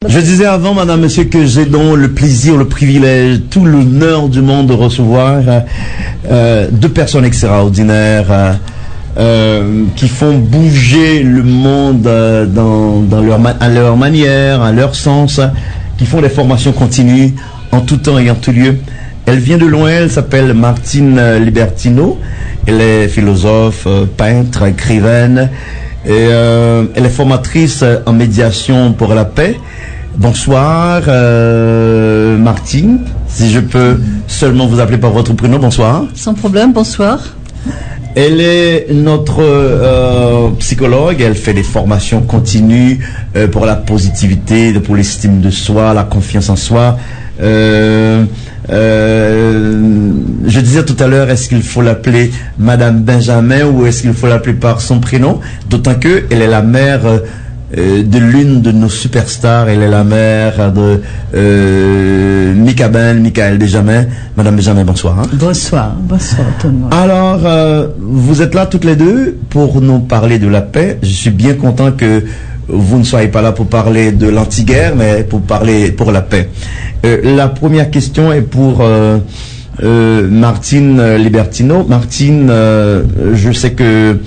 Je disais avant, madame, monsieur, que j'ai donc le plaisir, le privilège, tout l'honneur du monde de recevoir deux personnes extraordinaires qui font bouger le monde à leur manière, à leur sens, qui font des formations continues en tout temps et en tout lieu. Elle vient de loin, elle s'appelle Martine Libertino. Elle est philosophe, peintre, écrivaine. Et elle est formatrice en médiation pour la paix. Bonsoir Martine, si je peux seulement vous appeler par votre prénom, bonsoir. Sans problème, bonsoir. Elle est notre psychologue, elle fait des formations continues pour la positivité, pour l'estime de soi, la confiance en soi. Je disais tout à l'heure, est-ce qu'il faut l'appeler Madame Benjamin ou est-ce qu'il faut l'appeler par son prénom? D'autant que elle est la mère de l'une de nos superstars, elle est la mère de Michael Benjamin. Madame Benjamin, bonsoir. Hein? Bonsoir tout le monde. Alors, vous êtes là toutes les deux pour nous parler de la paix. Je suis bien content que vous ne soyez pas là pour parler de l'anti-guerre, mais pour parler pour la paix. La première question est pour Martine Libertino. Martine, je sais que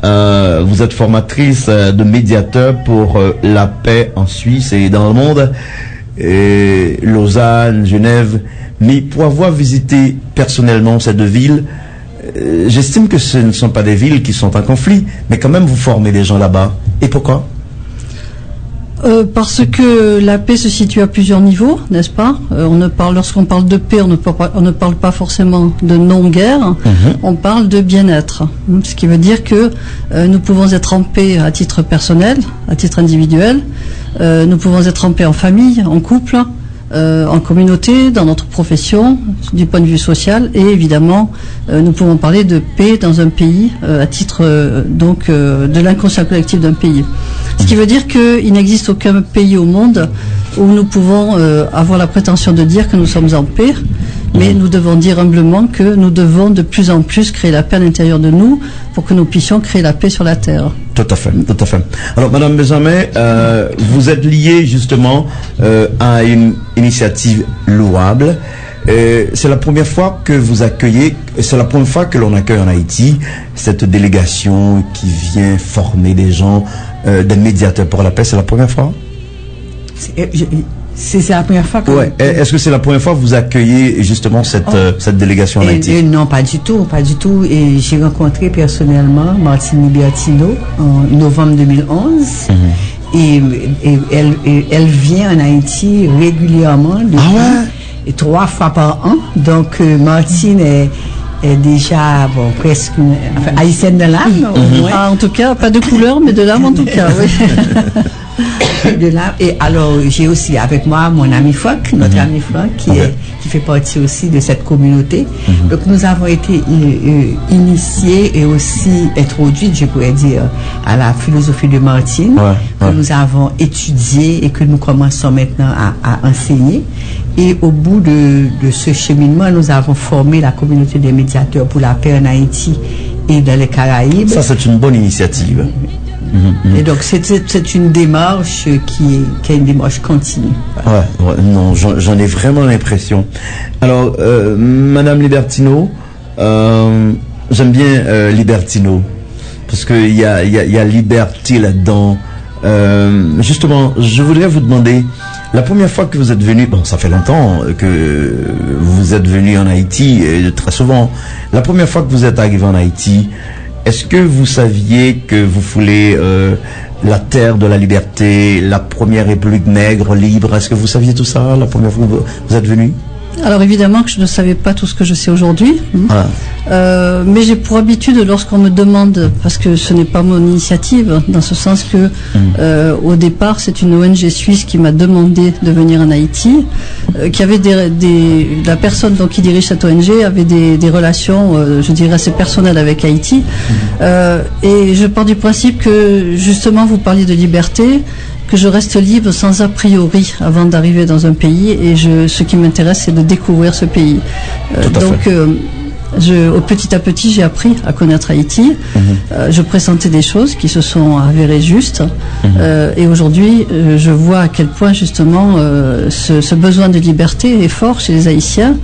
vous êtes formatrice de médiateur pour la paix en Suisse et dans le monde, Lausanne, Genève. Mais pour avoir visité personnellement ces deux villes, j'estime que ce ne sont pas des villes qui sont en conflit, mais quand même vous formez des gens là-bas. Et pourquoi ? Parce que la paix se situe à plusieurs niveaux, n'est-ce pas? Lorsqu'on parle de paix, on ne parle pas forcément de non-guerre, on parle de bien-être. Ce qui veut dire que nous pouvons être en paix à titre personnel, à titre individuel, nous pouvons être en paix en famille, en couple, en communauté, dans notre profession, du point de vue social, et évidemment, nous pouvons parler de paix dans un pays, à titre de l'inconscient collectif d'un pays. Ce qui veut dire qu'il n'existe aucun pays au monde où nous pouvons avoir la prétention de dire que nous sommes en paix, mais nous devons dire humblement que nous devons de plus en plus créer la paix à l'intérieur de nous pour que nous puissions créer la paix sur la terre. Tout à fait, tout à fait. Alors, Madame Benjamin, vous êtes liée justement à une initiative louable. C'est la première fois que vous accueillez, c'est la première fois que l'on accueille en Haïti cette délégation qui vient former des gens, des médiateurs pour la paix. C'est la première fois? C'est la première fois que... Ouais. Est-ce que c'est la première fois que vous accueillez justement cette délégation en Haïti? Non, pas du tout. Et j'ai rencontré personnellement Martine Libertino en novembre 2011. Et elle vient en Haïti régulièrement, et 3 fois par an. Donc Martine est déjà presque haïtienne de l'âme. En tout cas, pas de couleur, mais de l'âme en tout cas, oui. De là, et alors j'ai aussi avec moi mon ami Franck, notre ami Franck qui fait partie aussi de cette communauté. Donc nous avons été initiés et aussi introduits, je pourrais dire, à la philosophie de Martine, que nous avons étudié et que nous commençons maintenant à enseigner. Et au bout de ce cheminement, nous avons formé la communauté des médiateurs pour la paix en Haïti et dans les Caraïbes. Ça, c'est une bonne initiative. Et donc c'est une démarche qui est une démarche continue. Non, j'en ai vraiment l'impression. Alors, Madame Libertino, j'aime bien Libertino parce qu'il y a liberté là-dedans. Justement, je voudrais vous demander, la première fois que vous êtes venu, bon, ça fait longtemps que vous êtes venu en Haïti, très souvent. La première fois que vous êtes arrivé en Haïti, est-ce que vous saviez que vous foulez la terre de la liberté, la première république nègre, libre? Est-ce que vous saviez tout ça la première fois que vous êtes venu? Alors évidemment que je ne savais pas tout ce que je sais aujourd'hui, mais j'ai pour habitude, lorsqu'on me demande, parce que ce n'est pas mon initiative, dans ce sens que au départ c'est une ONG suisse qui m'a demandé de venir en Haïti, qui avait la personne donc qui dirige cette ONG avait des relations, je dirais assez personnelles avec Haïti, et je pars du principe que justement vous parliez de liberté, que je reste libre sans a priori avant d'arriver dans un pays, et ce qui m'intéresse c'est de découvrir ce pays. Petit à petit, j'ai appris à connaître Haïti. Je pressentais des choses qui se sont avérées justes. Et aujourd'hui, je vois à quel point justement ce besoin de liberté est fort chez les Haïtiens.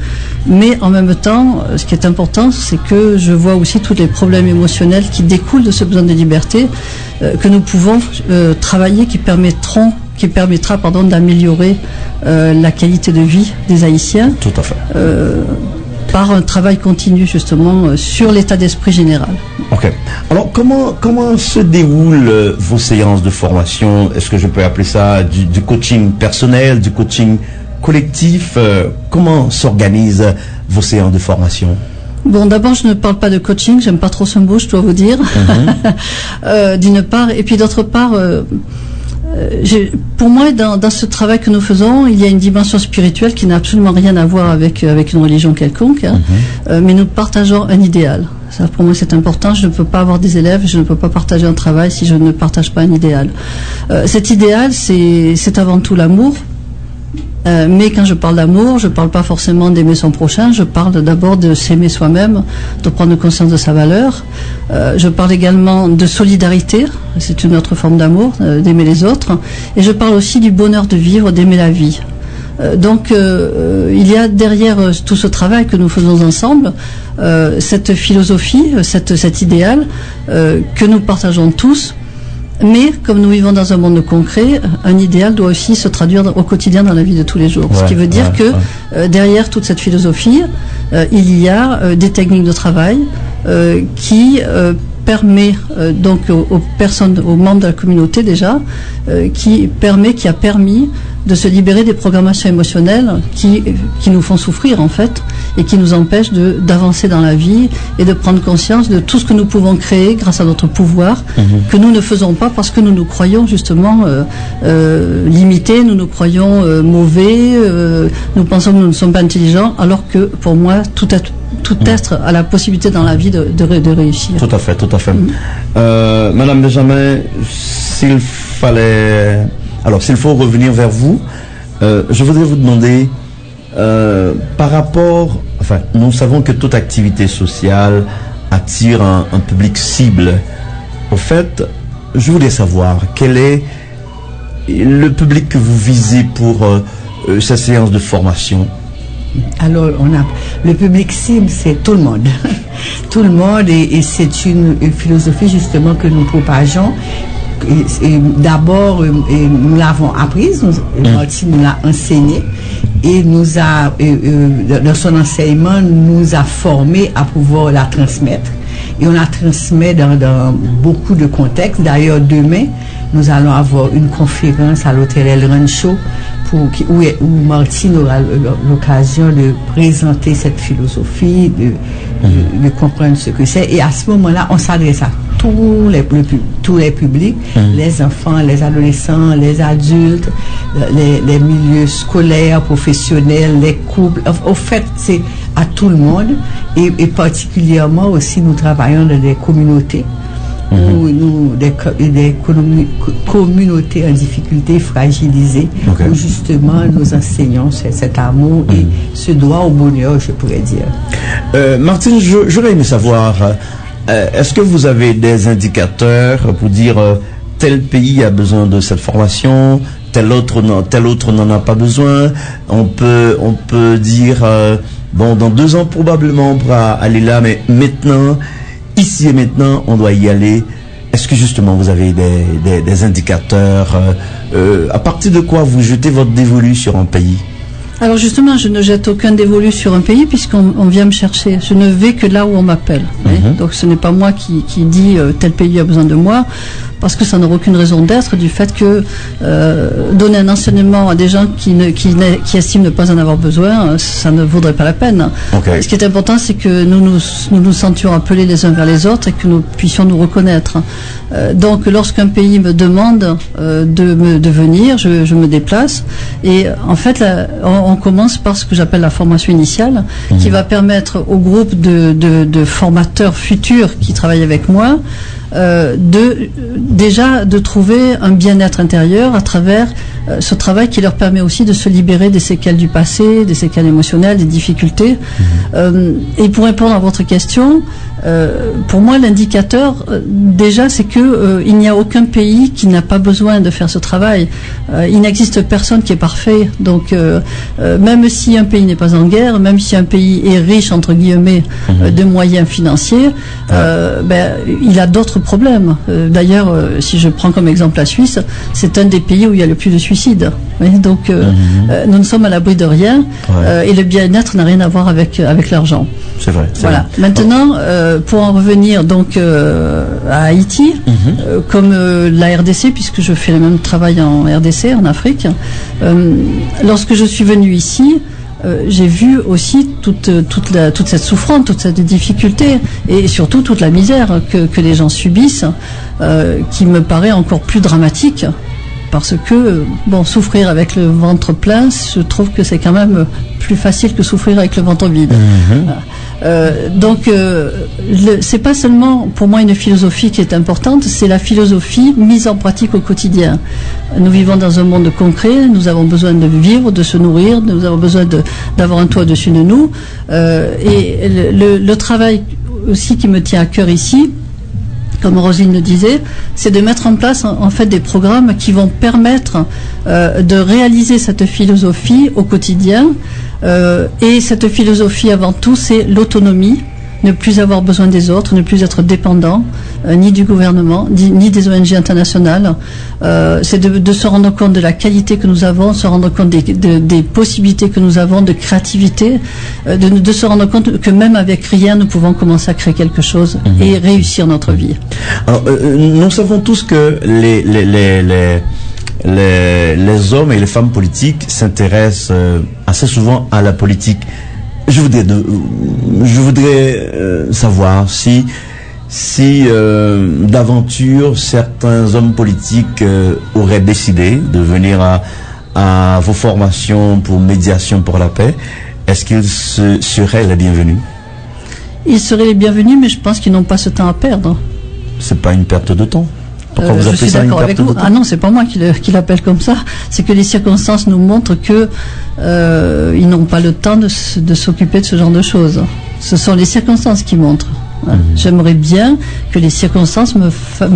Mais en même temps, ce qui est important, c'est que je vois aussi tous les problèmes émotionnels qui découlent de ce besoin de liberté que nous pouvons travailler, qui permettra d'améliorer la qualité de vie des Haïtiens. Tout à fait. Par un travail continu justement sur l'état d'esprit général. Ok. Alors comment se déroulent vos séances de formation? Est-ce que je peux appeler ça du coaching personnel, du coaching collectif? Comment s'organisent vos séances de formation? Bon, d'abord, je ne parle pas de coaching, j'aime pas trop ce mot, je dois vous dire. D'une part, et puis d'autre part, pour moi, dans ce travail que nous faisons, il y a une dimension spirituelle qui n'a absolument rien à voir avec une religion quelconque, mais nous partageons un idéal. Ça, pour moi, c'est important. Je ne peux pas avoir des élèves, je ne peux pas partager un travail si je ne partage pas un idéal. Cet idéal, c'est avant tout l'amour. Mais quand je parle d'amour, je ne parle pas forcément d'aimer son prochain, je parle d'abord de s'aimer soi-même, de prendre conscience de sa valeur. Je parle également de solidarité, c'est une autre forme d'amour, d'aimer les autres. Et je parle aussi du bonheur de vivre, d'aimer la vie. Donc il y a derrière tout ce travail que nous faisons ensemble, cette philosophie, cet idéal que nous partageons tous. Mais comme nous vivons dans un monde concret, un idéal doit aussi se traduire au quotidien dans la vie de tous les jours. Ce qui veut dire que derrière toute cette philosophie, il y a des techniques de travail qui permet donc aux personnes, aux membres de la communauté déjà, qui a permis de se libérer des programmations émotionnelles qui nous font souffrir en fait et qui nous empêchent d'avancer dans la vie et de prendre conscience de tout ce que nous pouvons créer grâce à notre pouvoir que nous ne faisons pas parce que nous nous croyons justement limités, nous nous croyons mauvais, nous pensons que nous ne sommes pas intelligents alors que pour moi tout être a la possibilité dans la vie de réussir. Tout à fait, tout à fait. Madame Benjamin, s'il faut revenir vers vous, je voudrais vous demander, par rapport, nous savons que toute activité sociale attire un public cible. Au fait, je voulais savoir quel est le public que vous visez pour cette séance de formation. Alors, le public cible, c'est tout le monde. Tout le monde, et c'est une philosophie justement que nous propageons. D'abord, nous l'avons apprise, Martine nous l'a enseignée, et dans son enseignement, nous a formés à pouvoir la transmettre. Et on la transmet dans beaucoup de contextes. D'ailleurs, demain, nous allons avoir une conférence à l'hôtel El Rancho où Martine aura l'occasion de présenter cette philosophie, de comprendre ce que c'est. Et à ce moment-là, on s'adresse à tous les publics, les enfants, les adolescents, les adultes, les milieux scolaires, professionnels, les couples. Au fait, c'est à tout le monde et particulièrement aussi nous travaillons dans des communautés des communautés en difficulté, fragilisées, où justement nous enseignons cet amour et ce droit au bonheur, je pourrais dire. Martine, j'aurais aimé savoir, est-ce que vous avez des indicateurs pour dire tel pays a besoin de cette formation, tel autre n'en a pas besoin? On peut dire, bon, dans 2 ans probablement on pourra aller là, mais maintenant, ici et maintenant, on doit y aller. Est-ce que justement vous avez des indicateurs à partir de quoi vous jetez votre dévolu sur un pays? Alors justement, je ne jette aucun dévolu sur un pays puisqu'on vient me chercher. Je ne vais que là où on m'appelle. Donc ce n'est pas moi qui dit tel pays a besoin de moi, parce que ça n'aura aucune raison d'être du fait que donner un enseignement à des gens qui estiment ne pas en avoir besoin, ça ne vaudrait pas la peine. Ce qui est important, c'est que nous sentions appelés les uns vers les autres et que nous puissions nous reconnaître. Donc lorsqu'un pays me demande de venir, je me déplace et en fait on commence par ce que j'appelle la formation initiale qui va permettre au groupe de formateurs futurs qui travaillent avec moi déjà de trouver un bien-être intérieur à travers ce travail qui leur permet aussi de se libérer des séquelles du passé, des séquelles émotionnelles, des difficultés. Et pour répondre à votre question, pour moi, l'indicateur, déjà, c'est que il n'y a aucun pays qui n'a pas besoin de faire ce travail. Il n'existe personne qui est parfait. Donc, même si un pays n'est pas en guerre, même si un pays est riche, entre guillemets, de moyens financiers, il a d'autres problèmes. D'ailleurs, si je prends comme exemple la Suisse, c'est un des pays où il y a le plus de suicides. Oui, donc, nous ne sommes à l'abri de rien, et le bien-être n'a rien à voir avec l'argent. C'est vrai. Voilà. Vrai. Maintenant, pour en revenir donc à Haïti, comme la RDC, puisque je fais le même travail en RDC, en Afrique, lorsque je suis venue ici, j'ai vu aussi toute cette souffrance, toute cette difficulté, et surtout toute la misère que les gens subissent, qui me paraît encore plus dramatique. Parce que, souffrir avec le ventre plein, je trouve que c'est quand même plus facile que souffrir avec le ventre vide. Donc, c'est pas seulement pour moi une philosophie qui est importante, c'est la philosophie mise en pratique au quotidien. Nous vivons dans un monde concret, nous avons besoin de vivre, de se nourrir, nous avons besoin d'avoir un toit au-dessus de nous. Et le travail aussi qui me tient à cœur ici, comme Roselyne le disait, c'est de mettre en place en fait des programmes qui vont permettre de réaliser cette philosophie au quotidien. Et cette philosophie, avant tout, c'est l'autonomie, ne plus avoir besoin des autres, ne plus être dépendant ni du gouvernement, ni des ONG internationales. C'est de se rendre compte de la qualité que nous avons, se rendre compte des possibilités que nous avons, de créativité, de se rendre compte que même avec rien, nous pouvons commencer à créer quelque chose et réussir notre vie. Alors, nous savons tous que les hommes et les femmes politiques s'intéressent assez souvent à la politique. Je voudrais savoir si d'aventure certains hommes politiques auraient décidé de venir à vos formations pour médiation pour la paix, est-ce qu'ils seraient les bienvenus? Ils seraient les bienvenus, mais je pense qu'ils n'ont pas ce temps à perdre. C'est pas une perte de temps? Pourquoi vous appelez ça une perte de temps? Ah non, c'est pas moi qui l'appelle comme ça. C'est que les circonstances nous montrent que ils n'ont pas le temps de s'occuper de ce genre de choses. Ce sont les circonstances qui montrent. J'aimerais bien que les circonstances me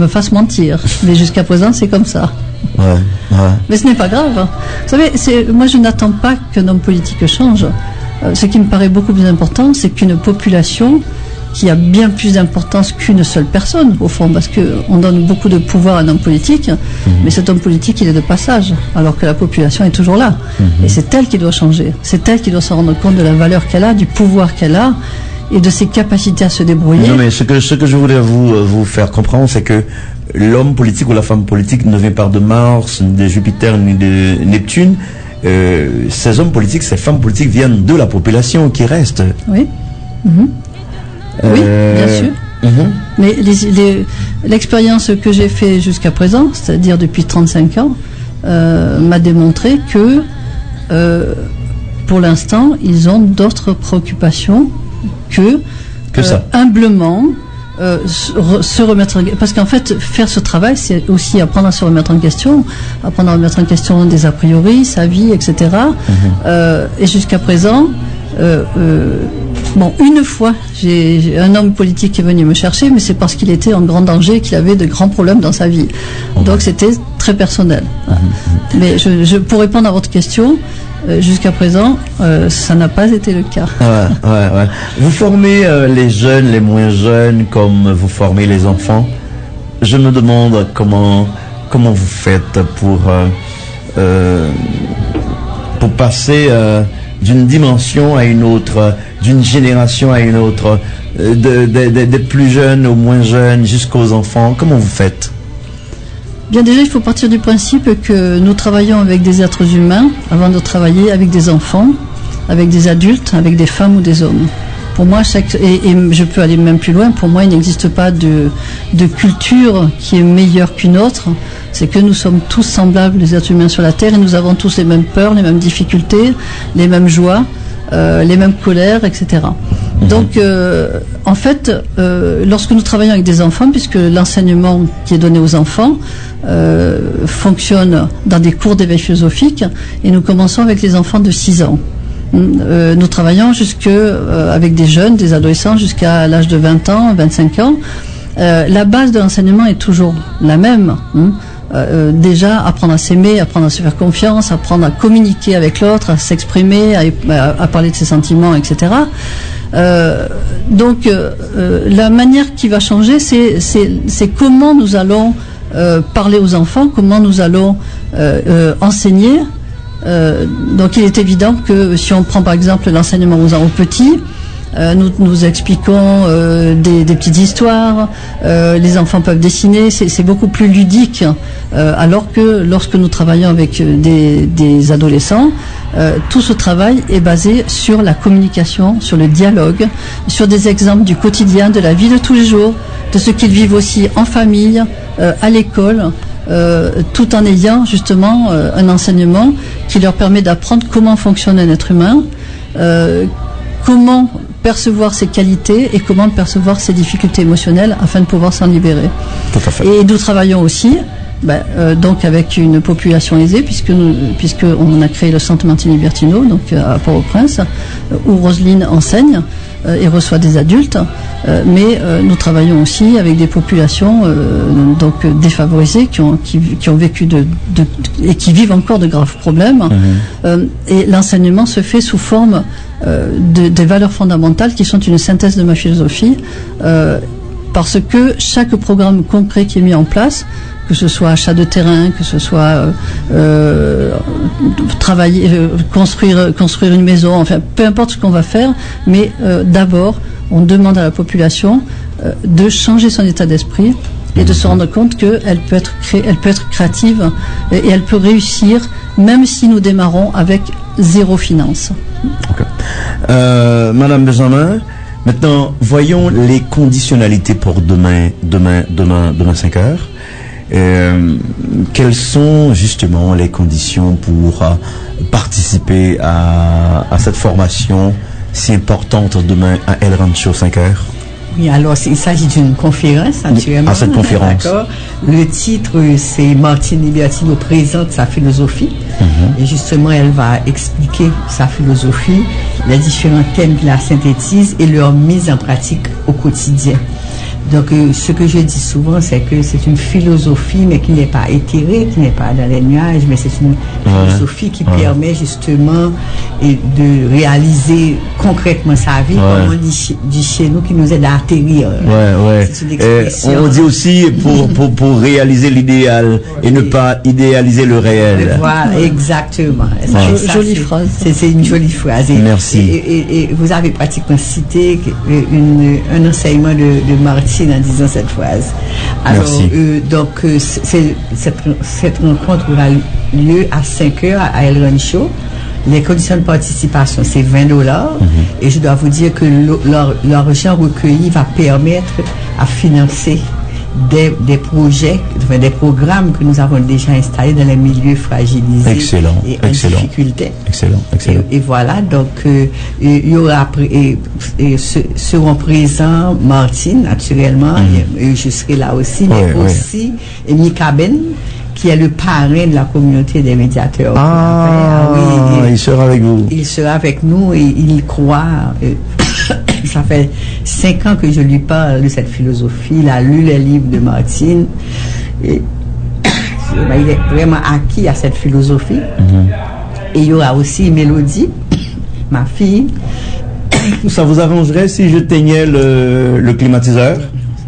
fassent mentir, mais jusqu'à présent c'est comme ça. Mais ce n'est pas grave. Vous savez, moi je n'attends pas qu'un homme politique change. Ce qui me paraît beaucoup plus important, c'est qu'une population qui a bien plus d'importance qu'une seule personne, au fond, parce qu'on donne beaucoup de pouvoir à un homme politique, mais cet homme politique, il est de passage, alors que la population est toujours là. Et c'est elle qui doit changer. C'est elle qui doit se rendre compte de la valeur qu'elle a, du pouvoir qu'elle a, et de ses capacités à se débrouiller. Non, mais ce que je voulais vous faire comprendre, c'est que l'homme politique ou la femme politique ne vient pas de Mars, ni de Jupiter, ni de Neptune. Ces hommes politiques, ces femmes politiques viennent de la population qui reste. Oui. Oui, bien sûr. Mais l'expérience que j'ai faite jusqu'à présent, c'est-à-dire depuis 35 ans, m'a démontré que, pour l'instant, ils ont d'autres préoccupations que ça. Humblement se remettre en question. Parce qu'en fait, faire ce travail, c'est aussi apprendre à se remettre en question, apprendre à remettre en question des a priori, sa vie, etc. Et jusqu'à présent, une fois, j'ai un homme politique qui est venu me chercher, mais c'est parce qu'il était en grand danger et qu'il avait de grands problèmes dans sa vie. Donc c'était très personnel. Mais pour répondre à votre question, jusqu'à présent, ça n'a pas été le cas. Ouais. Vous formez les jeunes, les moins jeunes, comme vous formez les enfants. Je me demande comment vous faites pour passer d'une dimension à une autre, d'une génération à une autre, des plus jeunes aux moins jeunes jusqu'aux enfants. Comment vous faites? Bien, déjà, il faut partir du principe que nous travaillons avec des êtres humains avant de travailler avec des enfants, avec des adultes, avec des femmes ou des hommes. Pour moi, et je peux aller même plus loin, pour moi, il n'existe pas de culture qui est meilleure qu'une autre. C'est que nous sommes tous semblables, les êtres humains sur la Terre, et nous avons tous les mêmes peurs, les mêmes difficultés, les mêmes joies, les mêmes colères, etc. Donc, en fait, lorsque nous travaillons avec des enfants, puisque l'enseignement qui est donné aux enfants fonctionne dans des cours d'éveil philosophique, et nous commençons avec les enfants de 6 ans. Nous travaillons avec des jeunes, des adolescents, jusqu'à l'âge de 20 ans, 25 ans. La base de l'enseignement est toujours la même. Déjà, apprendre à s'aimer, apprendre à se faire confiance, apprendre à communiquer avec l'autre, à s'exprimer, à parler de ses sentiments, etc. Donc, la manière qui va changer, c'est comment nous allons parler aux enfants, comment nous allons enseigner. Donc, il est évident que si on prend par exemple l'enseignement aux petits, nous expliquons des petites histoires, les enfants peuvent dessiner, c'est beaucoup plus ludique, alors que lorsque nous travaillons avec des adolescents, tout ce travail est basé sur la communication, sur le dialogue, sur des exemples du quotidien, de la vie de tous les jours, de ce qu'ils vivent aussi en famille, à l'école, tout en ayant justement un enseignement qui leur permet d'apprendre comment fonctionne un être humain, comment percevoir ses qualités et comment percevoir ses difficultés émotionnelles afin de pouvoir s'en libérer. Tout à fait. Et nous travaillons aussi donc avec une population aisée, puisqu'on a créé le centre Martini-Bertino, donc à Port-au-Prince, où Roselyne enseigne et reçoit des adultes, mais nous travaillons aussi avec des populations donc défavorisées qui ont vécu et qui vivent encore de graves problèmes. Et l'enseignement se fait sous forme des valeurs fondamentales qui sont une synthèse de ma philosophie, parce que chaque programme concret qui est mis en place, que ce soit achat de terrain, que ce soit construire une maison, enfin peu importe ce qu'on va faire, mais d'abord on demande à la population de changer son état d'esprit et de se rendre compte qu'elle peut être créative et elle peut réussir même si nous démarrons avec zéro finance. Okay. Madame Benjamin, maintenant voyons les conditionnalités pour demain 5 heures. Quelles sont justement les conditions pour participer à cette formation si importante demain à El Rancho 5 heures? Oui, alors il s'agit d'une conférence, naturellement. À cette conférence. D'accord. Le titre, c'est Martini-Bertino présente sa philosophie. Et justement, elle va expliquer sa philosophie, les différents thèmes qu'il la synthétise et leur mise en pratique au quotidien. Donc, ce que je dis souvent, c'est que c'est une philosophie, mais qui n'est pas éthérée, qui n'est pas dans les nuages, mais c'est une philosophie qui permet justement de réaliser concrètement sa vie, comme on dit chez nous, qui nous aide à atterrir. C'est une expression. On dit aussi pour réaliser l'idéal et ne pas idéaliser le réel. Voilà, exactement. Jolie phrase. C'est une jolie phrase. Merci. Et vous avez pratiquement cité un enseignement de Martine en disant cette phrase. Alors, donc, cette rencontre aura lieu à 5 heures à El Rancho. Les conditions de participation, c'est $20. Et je dois vous dire que l'argent recueilli va permettre à financer des projets, des programmes que nous avons déjà installés dans les milieux fragilisés et en difficulté. Excellent. Et voilà, donc il y aura seront présents Martine, naturellement, et je serai là aussi, mais aussi Mika Ben, qui est le parrain de la communauté des médiateurs. Il sera avec vous. Il sera avec nous et il croit. Ça fait 5 ans que je lui parle de cette philosophie. Il a lu les livres de Martine. Et il est vraiment acquis à cette philosophie. Et il y aura aussi Mélodie, ma fille. Ça vous arrangerait si je teignais le climatiseur?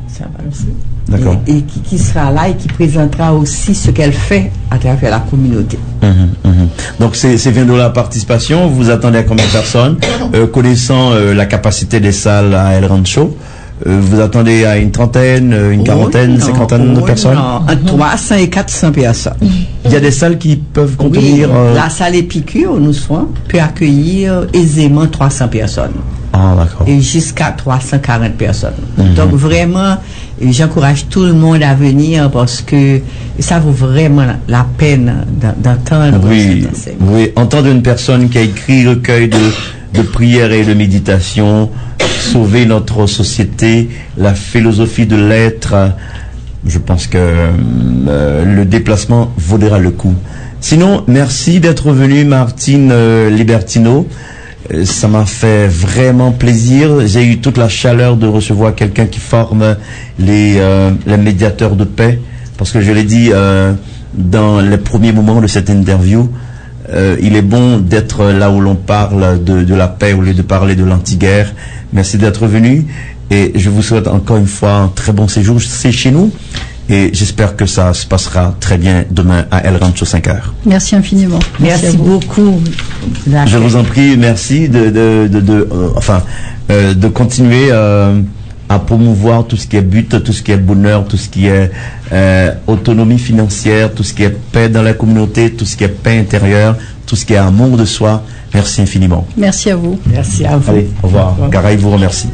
Ça va aussi. D'accord. Et qui sera là et qui présentera aussi ce qu'elle fait à travers la communauté. Donc c'est $20 participation. Vous attendez à combien de personnes? Connaissant la capacité des salles à El Rancho, vous attendez à une trentaine, une quarantaine, cinquantaine de personnes? Non, entre 300 et 400 personnes. Il y a des salles qui peuvent contenir... La salle Épicure où nous sommes peut accueillir aisément 300 personnes. Ah, d'accord. Et jusqu'à 340 personnes. Donc vraiment, j'encourage tout le monde à venir parce que ça vaut vraiment la peine d'entendre cet enseignement. Oui, entendre une personne qui a écrit recueil de prière et de méditation, sauver notre société, la philosophie de l'être. Je pense que le déplacement vaudra le coup. Sinon, merci d'être venu, Martine Libertino. Ça m'a fait vraiment plaisir. J'ai eu toute la chaleur de recevoir quelqu'un qui forme les médiateurs de paix. Parce que je l'ai dit dans les premiers moments de cette interview, il est bon d'être là où l'on parle de la paix au lieu de parler de l'anti-guerre. Merci d'être venu et je vous souhaite encore une fois un très bon séjour. C'est chez nous et j'espère que ça se passera très bien demain à El Rancho 5h. Merci infiniment. Merci beaucoup. Je vous en prie, merci de continuer à promouvoir tout ce qui est but, tout ce qui est bonheur, tout ce qui est autonomie financière, tout ce qui est paix dans la communauté, tout ce qui est paix intérieure, tout ce qui est amour de soi. Merci infiniment. Merci à vous. Merci à vous. Allez, au revoir. Caraïbes vous remercie.